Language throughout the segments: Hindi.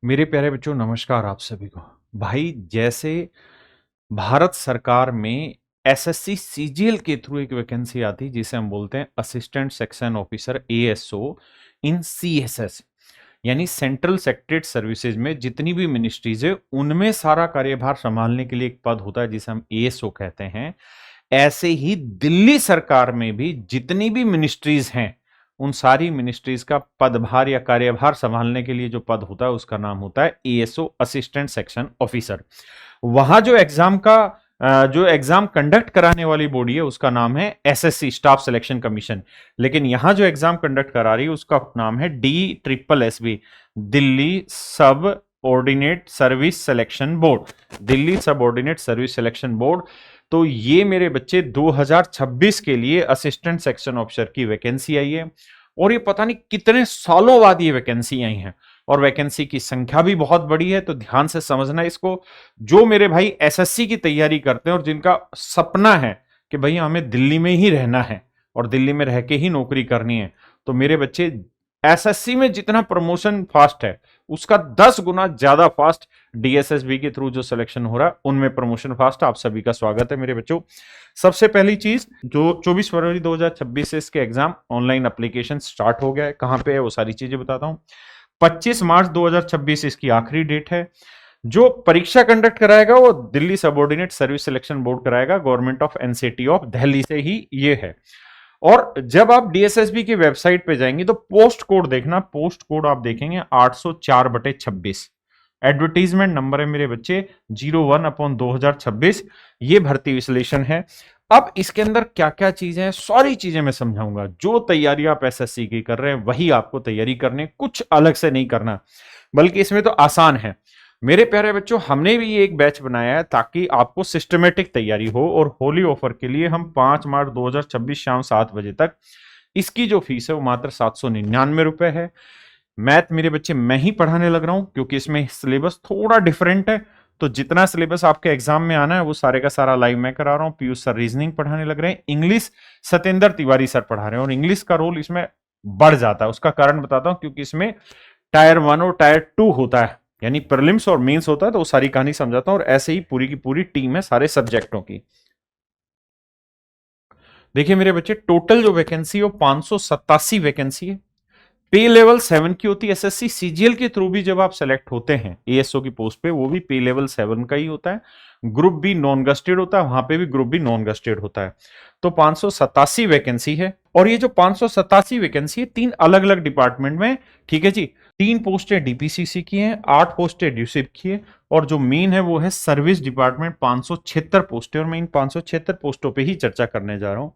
मेरे प्यारे बच्चों नमस्कार आप सभी को। भाई जैसे भारत सरकार में एसएससी सीजीएल के थ्रू एक वैकेंसी आती जिसे हम बोलते हैं असिस्टेंट सेक्शन ऑफिसर एएसओ इन सीएसएस यानी सेंट्रल सेक्रेटरीट सर्विसेज में जितनी भी मिनिस्ट्रीज है उनमें सारा कार्यभार संभालने के लिए एक पद होता है जिसे हम एएसओ कहते हैं। ऐसे ही दिल्ली सरकार में भी जितनी भी मिनिस्ट्रीज हैं उन सारी मिनिस्ट्रीज का पदभार या कार्यभार संभालने के लिए जो पद होता है उसका नाम होता है एएसओ असिस्टेंट सेक्शन ऑफिसर। वहां जो एग्जाम कंडक्ट कराने वाली बॉडी है उसका नाम है एसएससी स्टाफ सिलेक्शन कमीशन। लेकिन यहां जो एग्जाम कंडक्ट करा रही है उसका नाम है DSSB, दिल्ली सब ordinate service selection board, Delhi सब ऑर्डिनेट सर्विस सिलेक्शन बोर्ड। तो ये मेरे बच्चे 2026 के लिए असिस्टेंट सेक्शन ऑफिसर की वैकेंसी आई है और ये पता नहीं कितने सालों बाद ये वैकेंसी आई है और वैकेंसी की संख्या भी बहुत बड़ी है। तो ध्यान से समझना इसको। जो मेरे भाई एसएससी की तैयारी करते हैं और जिनका सपना है कि भैया हमें दिल्ली में ही रहना है और दिल्ली में रह के ही नौकरी करनी है, तो मेरे बच्चे एसएससी में जितना प्रमोशन फास्ट है उसका 10 गुना ज्यादा फास्ट डीएसएसबी के थ्रू जो सिलेक्शन हो रहा है उनमें प्रमोशन फास्ट। आप सभी का स्वागत है मेरे बच्चों। सबसे पहली चीज, जो 24 फरवरी 2026 से इसके एग्जाम ऑनलाइन एप्लीकेशन स्टार्ट हो गया है, कहां पे है वो सारी चीजें बताता हूं। 25 मार्च 2026 इसकी आखिरी डेट है। जो परीक्षा कंडक्ट कराएगा वो Delhi subordinate service selection board कराएगा, government of NCT of Delhi से ही ये है। और जब आप डीएसएसबी की वेबसाइट पे जाएंगे तो पोस्ट कोड देखना, पोस्ट कोड आप देखेंगे 804/26। एडवर्टीजमेंट नंबर है मेरे बच्चे 01/2026। ये भर्ती विश्लेषण है। अब इसके अंदर क्या क्या चीजें हैं सारी चीजें मैं समझाऊंगा। जो तैयारी आप एसएससी की कर रहे हैं वही आपको तैयारी करनी, कुछ अलग से नहीं करना, बल्कि इसमें तो आसान है। मेरे प्यारे बच्चों, हमने भी एक बैच बनाया है ताकि आपको सिस्टमेटिक तैयारी हो और होली ऑफर के लिए हम 5 मार्च 2026 शाम 7 बजे तक इसकी जो फीस है वो मात्र 799 रुपए है। मैथ मेरे बच्चे मैं ही पढ़ाने लग रहा हूं क्योंकि इसमें सिलेबस थोड़ा डिफरेंट है। तो जितना सिलेबस आपके एग्जाम में आना है वो सारे का सारा लाइव मैं करा रहा हूं। पीयूष सर रीजनिंग पढ़ाने लग रहे हैं, इंग्लिश सत्येंद्र तिवारी सर पढ़ा रहे हैं और इंग्लिश का रोल इसमें बढ़ जाता है। उसका कारण बताता हूं, क्योंकि इसमें टायर 1 और टायर 2 होता है, यानी प्रीलिम्स और मेंस होता है। तो वो सारी कहानी समझाता हूं और ऐसे ही पूरी की पूरी टीम है सारे सब्जेक्टों की। देखिए मेरे बच्चे, टोटल जो वैकेंसी है वो 587 वैकेंसी है। पे लेवल 7 की होती है। एसएससी सीजीएल के थ्रू भी जब आप सेलेक्ट होते हैं एएसओ की पोस्ट पे, वो भी पे लेवल 7 का ही होता है। ग्रुप बी नॉन गस्टेड होता है, वहां पे भी ग्रुप बी नॉन गस्टेड होता है। तो 587 वैकेंसी है और ये जो 587 वैकेंसी है 3 अलग अलग डिपार्टमेंट में, ठीक है जी। 3 पोस्टें डीपीसीसी की हैं, 8 पोस्टें ड्यूसिप की है और जो मेन है वो है सर्विस डिपार्टमेंट, 576 पोस्टें। और मैं इन 576 पोस्टों पे ही चर्चा करने जा रहा हूं।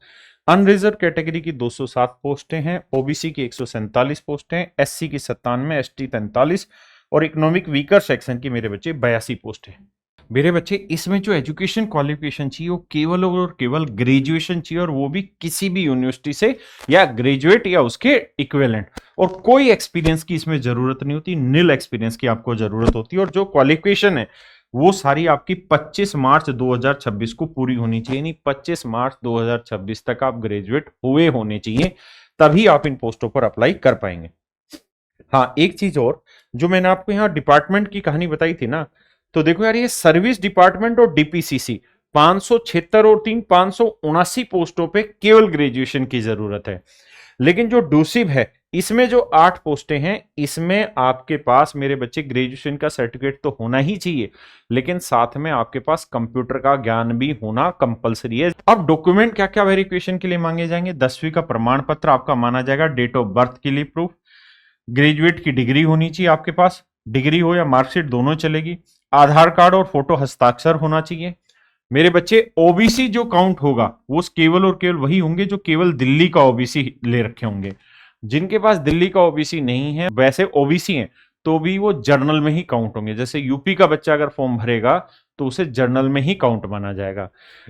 अनरिजर्व कैटेगरी की 207 पोस्टें हैं, ओबीसी की 147 पोस्टें, एससी की 97, एसटी 43 और इकोनॉमिक वीकर सेक्शन की मेरे बच्चे 82 पोस्टें। मेरे बच्चे, इसमें जो एजुकेशन क्वालिफिकेशन चाहिए वो केवल और केवल ग्रेजुएशन चाहिए, और वो भी किसी भी यूनिवर्सिटी से, या ग्रेजुएट या उसके इक्विवेलेंट। और कोई एक्सपीरियंस की इसमें जरूरत नहीं होती, नील एक्सपीरियंस की आपको जरूरत होती है। और जो क्वालिफिकेशन है वो सारी आपकी 25 मार्च 2026 को पूरी होनी चाहिए। नहीं, 25 मार्च 2026 तक आप ग्रेजुएट हुए होने चाहिए, तभी आप इन पोस्टों पर अप्लाई कर पाएंगे। हाँ, एक चीज और, जो मैंने आपको यहाँ डिपार्टमेंट की कहानी बताई थी ना, तो देखो यार, ये सर्विस डिपार्टमेंट और डीपीसीसी 576 और 579 पोस्टों पे केवल ग्रेजुएशन की जरूरत है। लेकिन जो डूसिब है इसमें जो 8 पोस्टें हैं, इसमें आपके पास मेरे बच्चे ग्रेजुएशन का सर्टिफिकेट तो होना ही चाहिए, लेकिन साथ में आपके पास कंप्यूटर का ज्ञान भी होना कंपलसरी है। अब डॉक्यूमेंट क्या क्या वेरिफिकेशन के लिए मांगे जाएंगे? 10वीं का प्रमाण पत्र आपका माना जाएगा, डेट ऑफ बर्थ के लिए प्रूफ, ग्रेजुएट की डिग्री होनी चाहिए आपके पास, डिग्री हो या मार्कशीट दोनों चलेगी, आधार कार्ड और फोटो हस्ताक्षर होना चाहिए। मेरे बच्चे, ओबीसी जो काउंट होगा वो केवल और केवल वही होंगे जो केवल दिल्ली का ओबीसी ले रखे होंगे। जिनके पास दिल्ली का ओबीसी नहीं है, वैसे ओबीसी हैं तो भी वो जर्नल में ही काउंट होंगे। जैसे यूपी का बच्चा अगर फॉर्म भरेगा तो उसे जर्नल में ही काउंट माना जाएगा।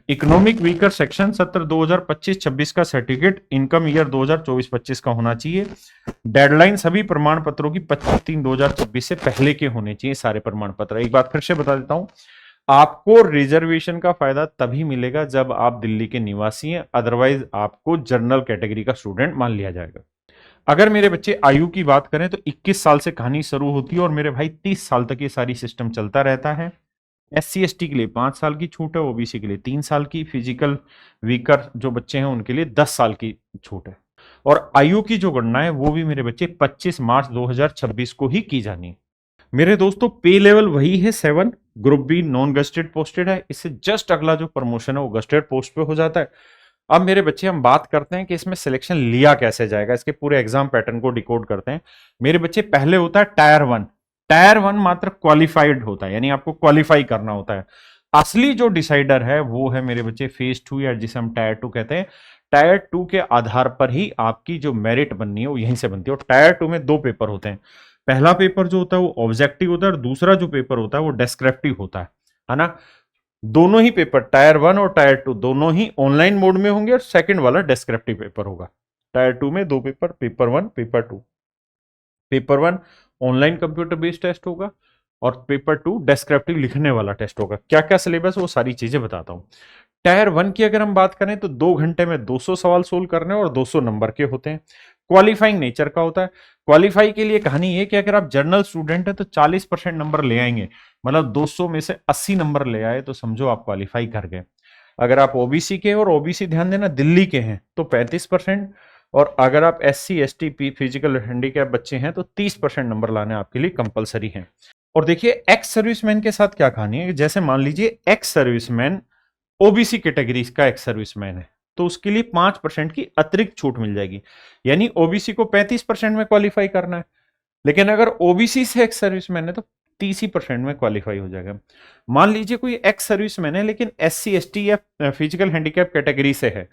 इकोनॉमिक वीकर सेक्शन सत्र 2025-26 का सर्टिफिकेट इनकम ईयर 2024-25 का होना चाहिए। डेडलाइन सभी प्रमाण पत्रों की 25/3/2026 से पहले के होने चाहिए सारे प्रमाण पत्र। एक बात फिर से बता देता हूं, आपको रिजर्वेशन का फायदा तभी मिलेगा जब आप दिल्ली के निवासी हैं, अदरवाइज आपको जनरल कैटेगरी का स्टूडेंट मान लिया जाएगा। अगर मेरे बच्चे आयु की बात करें तो 21 साल से कहानी शुरू होती है और मेरे भाई 30 साल तक ये सारी सिस्टम चलता रहता है। एससी एसटी के लिए 5 साल की छूट है, ओबीसी के लिए 3 साल की, फिजिकल वीकर जो बच्चे हैं उनके लिए 10 साल की छूट है। और आयु की जो गणना है वो भी मेरे बच्चे 25 मार्च 2026 को ही की जानी है। मेरे दोस्तों पे लेवल वही है 7, group B non gazetted posted है, इससे जस्ट अगला जो प्रमोशन है वो गस्टेड पोस्ट पे हो जाता है। अब मेरे बच्चे हम बात करते हैं कि इसमें सिलेक्शन लिया कैसे जाएगा, इसके पूरे एग्जाम पैटर्न को डिकोड करते हैं। मेरे बच्चे पहले होता है टायर 1, टायर 1 मात्र क्वालिफाइड होता है, यानी आपको क्वालिफाई करना होता है। असली जो डिसाइडर है वो है मेरे बच्चे फेज 2 या जिसे हम टायर 2 कहते हैं। टायर 2 के आधार पर ही आपकी जो मेरिट बननी है वो यहीं से बनती है। और टायर 2 में 2 पेपर होते हैं। पहला पेपर जो होता है वो ऑब्जेक्टिव होता है और दूसरा जो पेपर होता है वो डिस्क्रिप्टिव होता है ना। दोनों ही पेपर टायर 1 और टायर 2 दोनों ही ऑनलाइन मोड में होंगे और सेकंड वाला डिस्क्रिप्टिव पेपर होगा। टायर 2 में 2 paper, paper 1 paper 2। Paper 1 online computer based test होगा और पेपर 2 डिस्क्रिप्टिव लिखने वाला टेस्ट होगा। क्या क्या सिलेबस वो सारी चीजें बताता हूं। टायर 1 की अगर हम बात करें तो 2 घंटे में 200 सवाल सोल्व करने और 200 नंबर के होते हैं। क्वालिफाइंग नेचर का होता है। क्वालिफाई के लिए कहानी ये कि अगर आप जनरल स्टूडेंट हैं तो 40% नंबर ले आएंगे, मतलब 200 में से 80 नंबर ले आए तो समझो आप क्वालिफाई कर गए। अगर आप ओबीसी के, और ओबीसी ध्यान देना दिल्ली के हैं, तो 35%। और अगर आप SC ST P physical handicap बच्चे हैं तो 30% नंबर लाने आपके लिए कंपलसरी है। और देखिए एक्स सर्विसमैन के साथ क्या कहानी है, जैसे मान लीजिए एक्स सर्विसमैन ओबीसी कैटेगरी का एक्स सर्विसमैन है तो उसके लिए 5% की अतिरिक्त छूट मिल जाएगी, यानी ओबीसी को 35% में क्वालिफाई करना है, लेकिन अगर ओबीसी से एक्स सर्विसमैन है तो 30% में क्वालिफाई हो जाएगा। मान लीजिए कोई एक्स सर्विसमैन है लेकिन एससी एसटी या फिजिकल हैंडीकैप कैटेगरी से है,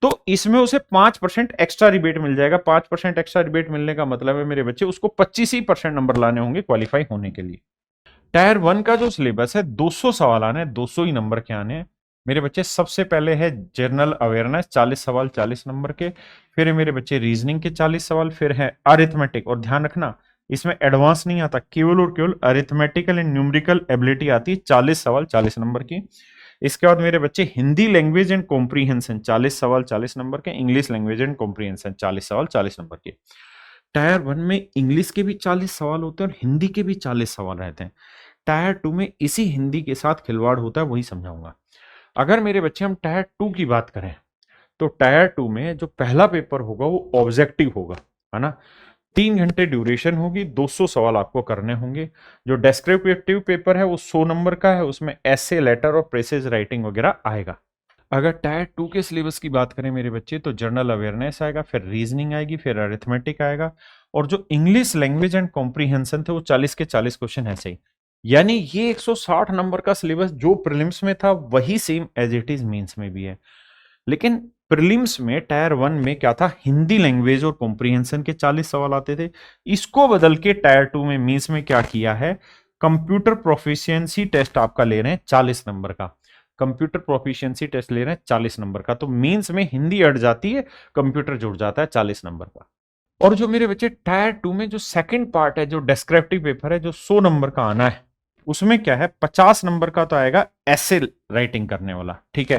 तो इसमें उसे 5% एक्स्ट्रा रिबेट मिल जाएगा। 5% एक्स्ट्रा रिबेट मिलने का मतलब है मेरे बच्चे उसको 25% नंबर लाने होंगे क्वालिफाई होने के लिए। टायर 1 का जो सिलेबस है 200 सवाल आने हैं, 200 ही नंबर के आने हैं मेरे बच्चे। सबसे पहले है जनरल अवेयरनेस 40 सवाल 40 नंबर के, फिर मेरे बच्चे रीजनिंग के 40 सवाल, फिर है अरिथमेटिक। और ध्यान रखना इसमें एडवांस नहीं आता, केवल और केवल अरिथमेटिकल एंड न्यूमेरिकल एबिलिटी आती है, 40 सवाल 40 नंबर की। इसके बाद मेरे बच्चे हिंदी लैंग्वेज एंड कॉम्प्रीहेंशन 40 सवाल 40 नंबर के, इंग्लिश लैंग्वेज एंड कॉम्प्रीहेंशन 40 सवाल 40 नंबर के। टायर 1 में इंग्लिश के भी 40 सवाल होते हैं और हिंदी के भी 40 सवाल रहते हैं। टायर 2 में इसी हिंदी के साथ खिलवाड़ होता है, वही समझाऊंगा। अगर मेरे बच्चे हम टायर 2 की बात करें तो टायर 2 में जो पहला पेपर होगा वो ऑब्जेक्टिव होगा, है ना। 3 घंटे ड्यूरेशन होगी, 200 सवाल आपको करने होंगे। जो डेस्क्रिप्टिव पेपर है वो 100 नंबर का है, उसमें ऐसे लेटर और प्रेसेज राइटिंग वगैरह आएगा। अगर टायर 2 के सिलेबस की बात करें मेरे बच्चे तो जनरल अवेयरनेस आएगा, फिर रीजनिंग आएगी, फिर अरिथमेटिक आएगा, और जो इंग्लिश लैंग्वेज एंड कॉम्प्रीहेंशन थे वो 40 के 40 क्वेश्चन ऐसे ही। यानी ये 160 नंबर का सिलेबस जो प्रीलिम्स में था वही same as it is mains में भी है। लेकिन प्रीलिम्स में टायर 1 में क्या था, हिंदी लैंग्वेज और कॉम्प्रीहेंशन के 40 सवाल आते थे। इसको बदल के टायर 2 में मेंस में क्या किया है, कंप्यूटर प्रोफिशिएंसी टेस्ट आपका ले रहे हैं 40 नंबर का। कंप्यूटर प्रोफिशिएंसी टेस्ट ले रहे हैं 40 नंबर का, तो मेंस में हिंदी अट जाती है, कंप्यूटर जुड़ जाता है 40 नंबर का। और जो मेरे बच्चे टायर 2 में जो सेकंड पार्ट है, जो डिस्क्रिप्टिव पेपर है, जो 100 नंबर का आना है, उसमें क्या है 50 नंबर का तो आएगा ऐसे राइटिंग करने वाला, ठीक है।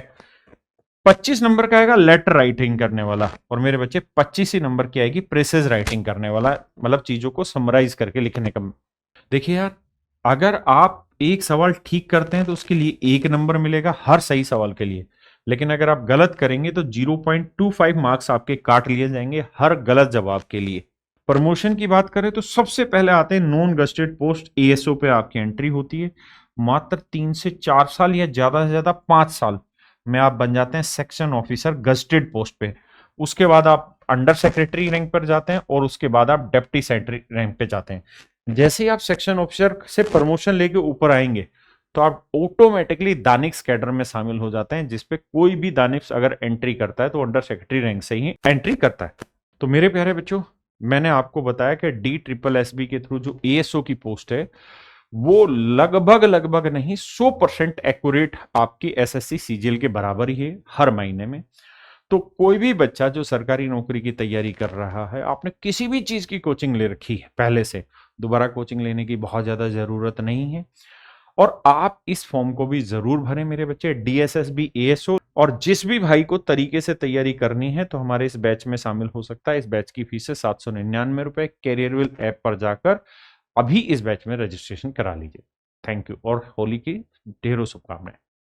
25 नंबर का आएगा लेटर राइटिंग करने वाला, और मेरे बच्चे 25 ही नंबर की आएगी प्रेसेज राइटिंग करने वाला, मतलब चीजों को समराइज करके लिखने का। देखिए यार, अगर आप एक सवाल ठीक करते हैं तो उसके लिए 1 नंबर मिलेगा हर सही सवाल के लिए, लेकिन अगर आप गलत करेंगे तो 0.25 मार्क्स आपके काट लिए जाएंगे हर गलत जवाब के लिए। प्रमोशन की बात करें तो सबसे पहले आते हैं नॉन गस्टेड पोस्ट, एएसओ पे आपकी एंट्री होती है। मात्र 3 से 4 साल या ज्यादा से ज्यादा 5 साल में आप बन जाते हैं सेक्शन ऑफिसर गस्टेड पोस्ट पे। उसके बाद आप अंडर सेक्रेटरी रैंक पर जाते हैं और उसके बाद आप डेप्टी सेक्रेटरी रैंक पे जाते हैं। जैसे ही आप सेक्शन ऑफिसर से प्रमोशन लेके ऊपर आएंगे तो आप ऑटोमेटिकली दानिश कैडर में शामिल हो जाते हैं, जिसपे कोई भी दानिश अगर एंट्री करता है तो अंडर सेक्रेटरी रैंक से ही एंट्री करता है। तो मेरे प्यारे बच्चों, मैंने आपको बताया कि DSSB के थ्रू जो एएसओ की पोस्ट है वो लगभग लगभग नहीं 100% एक्यूरेट आपकी एसएससी सीजीएल के बराबर ही है हर महीने में। तो कोई भी बच्चा जो सरकारी नौकरी की तैयारी कर रहा है, आपने किसी भी चीज की कोचिंग ले रखी है पहले से, दोबारा कोचिंग लेने की बहुत ज्यादा जरूरत नहीं है। और आप इस फॉर्म को भी जरूर भरें मेरे बच्चे, DSSB एएसओ और जिस भी भाई को तरीके से तैयारी करनी है तो हमारे इस बैच में शामिल हो सकता है। इस बैच की फीस है 799 रुपए। कैरियरविल ऐप पर जाकर अभी इस बैच में रजिस्ट्रेशन करा लीजिए। थैंक यू और होली की ढेरों शुभकामनाएं।